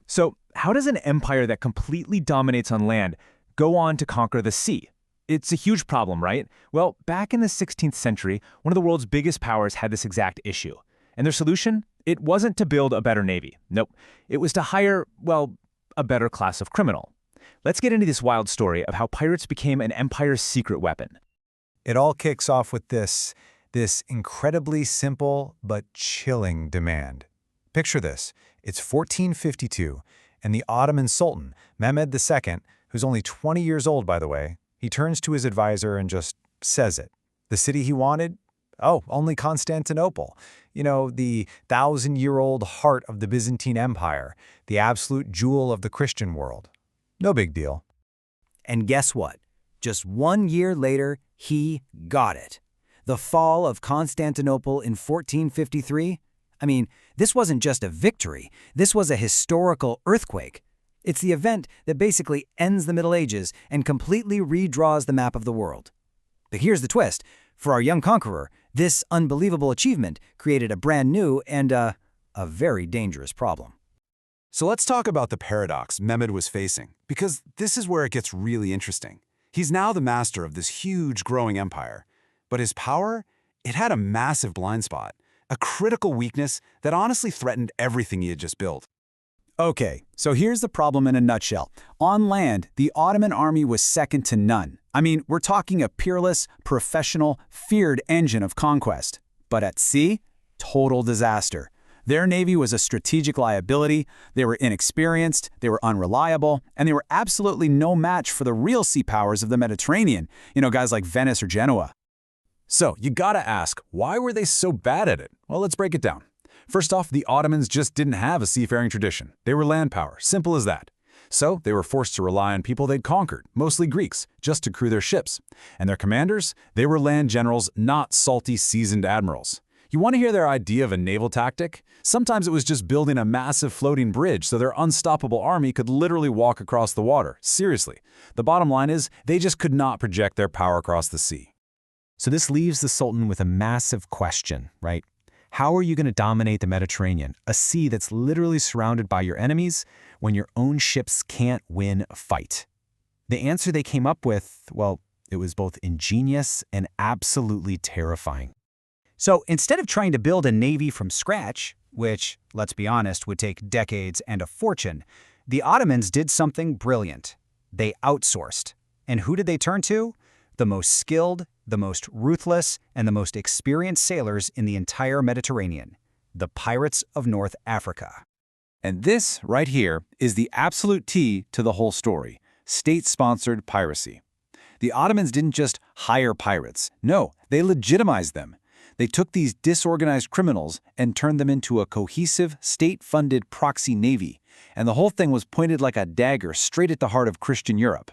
So, how does an empire that completely dominates on land go on to conquer the sea? It's a huge problem, right? Well, back in the 16th century, one of the world's biggest powers had this exact issue. And their solution? It wasn't to build a better navy. Nope. It was to hire, well, a better class of criminal. Let's get into this wild story of how pirates became an empire's secret weapon. It all kicks off with this incredibly simple but chilling demand. Picture this. It's 1452, and the Ottoman Sultan, Mehmed II, who's only 20 years old, by the way, he turns to his advisor and just says it. The city he wanted? Oh, only Constantinople. You know, the 1,000-year-old heart of the Byzantine Empire, the absolute jewel of the Christian world. No big deal. And guess what? Just 1 year later, he got it. The fall of Constantinople in 1453? I mean, this wasn't just a victory. This was a historical earthquake. It's the event that basically ends the Middle Ages and completely redraws the map of the world. But here's the twist. For our young conqueror, this unbelievable achievement created a brand new and a very dangerous problem. So let's talk about the paradox Mehmed was facing, because this is where it gets really interesting. He's now the master of this huge growing empire, but his power, it had a massive blind spot, a critical weakness that honestly threatened everything he had just built. Okay, so here's the problem in a nutshell. On land, the Ottoman army was second to none. I mean, we're talking a peerless, professional, feared engine of conquest. But at sea, total disaster. Their navy was a strategic liability, they were inexperienced, they were unreliable, and they were absolutely no match for the real sea powers of the Mediterranean, guys like Venice or Genoa. So you gotta ask, why were they so bad at it? Well, let's break it down. First off, the Ottomans just didn't have a seafaring tradition. They were land power, simple as that. So they were forced to rely on people they'd conquered, mostly Greeks, just to crew their ships. And their commanders? They were land generals, not salty, seasoned admirals. You want to hear their idea of a naval tactic? Sometimes it was just building a massive floating bridge so their unstoppable army could literally walk across the water. Seriously. The bottom line is, they just could not project their power across the sea. So this leaves the Sultan with a massive question, right? How are you going to dominate the Mediterranean, a sea that's literally surrounded by your enemies, when your own ships can't win a fight? The answer they came up with, well, it was both ingenious and absolutely terrifying. So instead of trying to build a navy from scratch, which, let's be honest, would take decades and a fortune, the Ottomans did something brilliant. They outsourced. And who did they turn to? The most skilled, the most ruthless, and the most experienced sailors in the entire Mediterranean, the pirates of North Africa. And this, right here, is the absolute key to the whole story: state-sponsored piracy. The Ottomans didn't just hire pirates. No, they legitimized them. They took these disorganized criminals and turned them into a cohesive, state-funded proxy navy. And the whole thing was pointed like a dagger straight at the heart of Christian Europe.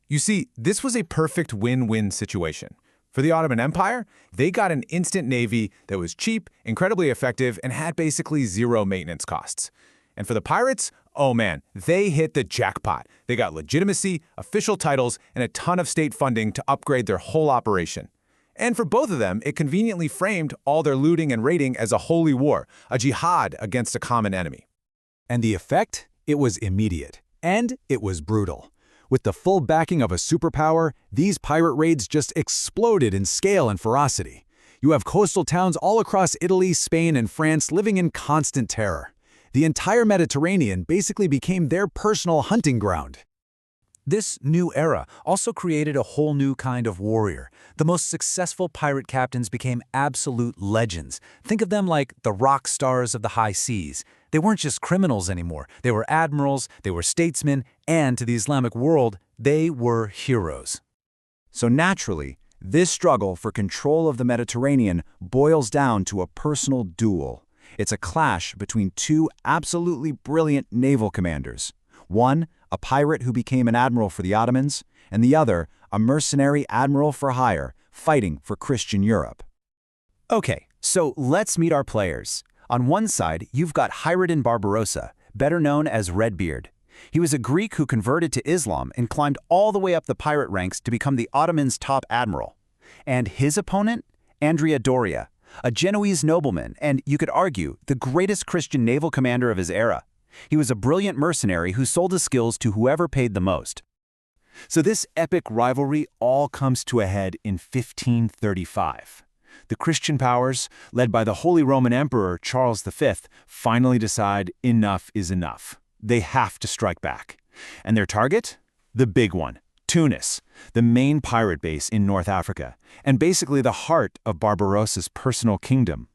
You see, this was a perfect win-win situation. For the Ottoman Empire, they got an instant navy that was cheap, incredibly effective, and had basically zero maintenance costs. And for the pirates, oh man, they hit the jackpot. They got legitimacy, official titles, and a ton of state funding to upgrade their whole operation. And for both of them, it conveniently framed all their looting and raiding as a holy war, a jihad against a common enemy. And the effect? It was immediate. And it was brutal. With the full backing of a superpower, these pirate raids just exploded in scale and ferocity. You have coastal towns all across Italy, Spain, and France living in constant terror. The entire Mediterranean basically became their personal hunting ground. This new era also created a whole new kind of warrior. The most successful pirate captains became absolute legends. Think of them like the rock stars of the high seas. They weren't just criminals anymore. They were admirals, they were statesmen, and to the Islamic world, they were heroes. So naturally, this struggle for control of the Mediterranean boils down to a personal duel. It's a clash between two absolutely brilliant naval commanders. One, a pirate who became an admiral for the Ottomans, and the other, a mercenary admiral for hire, fighting for Christian Europe. Okay, so let's meet our players. On one side, you've got Hayreddin Barbarossa, better known as Redbeard. He was a Greek who converted to Islam and climbed all the way up the pirate ranks to become the Ottomans' top admiral. And his opponent? Andrea Doria, a Genoese nobleman and, you could argue, the greatest Christian naval commander of his era. He was a brilliant mercenary who sold his skills to whoever paid the most. So this epic rivalry all comes to a head in 1535. The Christian powers, led by the Holy Roman Emperor Charles V, finally decide enough is enough. They have to strike back. And their target? The big one, Tunis, the main pirate base in North Africa, and basically the heart of Barbarossa's personal kingdom.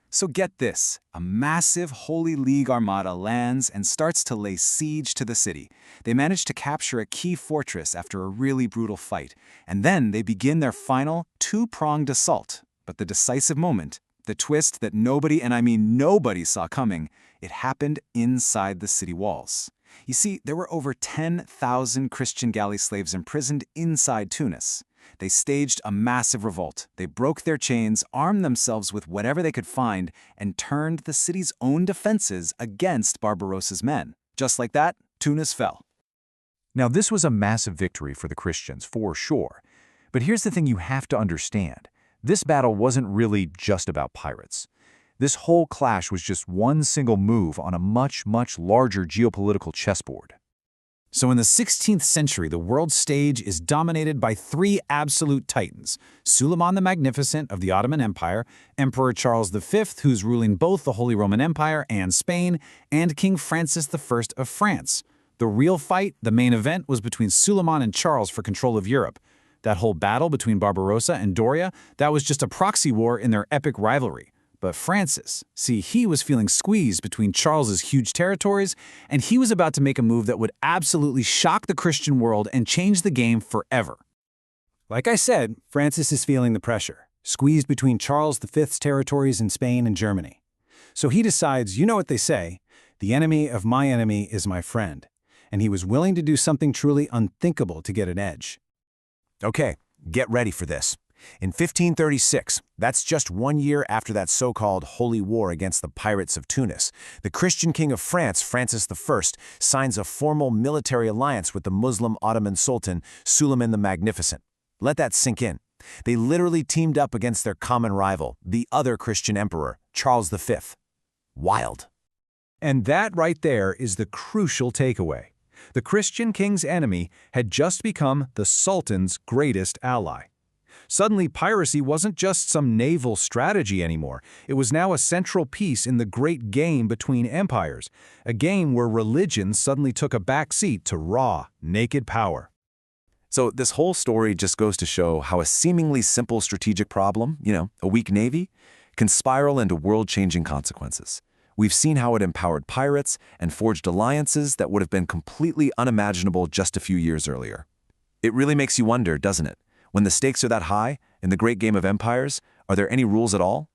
So get this, a massive Holy League armada lands and starts to lay siege to the city. They manage to capture a key fortress after a really brutal fight, and then they begin their final two-pronged assault. But the decisive moment, the twist that nobody, and I mean nobody, saw coming, it happened inside the city walls. You see, there were over 10,000 Christian galley slaves imprisoned inside Tunis. They staged a massive revolt. They broke their chains, armed themselves with whatever they could find, and turned the city's own defenses against Barbarossa's men. Just like that, Tunis fell. Now, this was a massive victory for the Christians, for sure. But here's the thing you have to understand. This battle wasn't really just about pirates. This whole clash was just one single move on a much, much larger geopolitical chessboard. So in the 16th century, the world stage is dominated by three absolute titans: Suleiman the Magnificent of the Ottoman Empire, Emperor Charles V, who's ruling both the Holy Roman Empire and Spain, and King Francis I of France. The real fight, the main event, was between Suleiman and Charles for control of Europe. That whole battle between Barbarossa and Doria, that was just a proxy war in their epic rivalry. But Francis, see, he was feeling squeezed between Charles's huge territories, and he was about to make a move that would absolutely shock the Christian world and change the game forever. Like I said, Francis is feeling the pressure, squeezed between Charles V's territories in Spain and Germany. So he decides, you know what they say, the enemy of my enemy is my friend, and he was willing to do something truly unthinkable to get an edge. Okay, get ready for this. In 1536, that's just 1 year after that so-called Holy War against the pirates of Tunis, the Christian king of France, Francis I, signs a formal military alliance with the Muslim Ottoman Sultan, Suleiman the Magnificent. Let that sink in. They literally teamed up against their common rival, the other Christian emperor, Charles V. Wild. And that right there is the crucial takeaway. The Christian king's enemy had just become the Sultan's greatest ally. Suddenly, piracy wasn't just some naval strategy anymore. It was now a central piece in the great game between empires, a game where religion suddenly took a backseat to raw, naked power. So this whole story just goes to show how a seemingly simple strategic problem, a weak navy, can spiral into world-changing consequences. We've seen how it empowered pirates and forged alliances that would have been completely unimaginable just a few years earlier. It really makes you wonder, doesn't it? When the stakes are that high, in the great game of empires, are there any rules at all?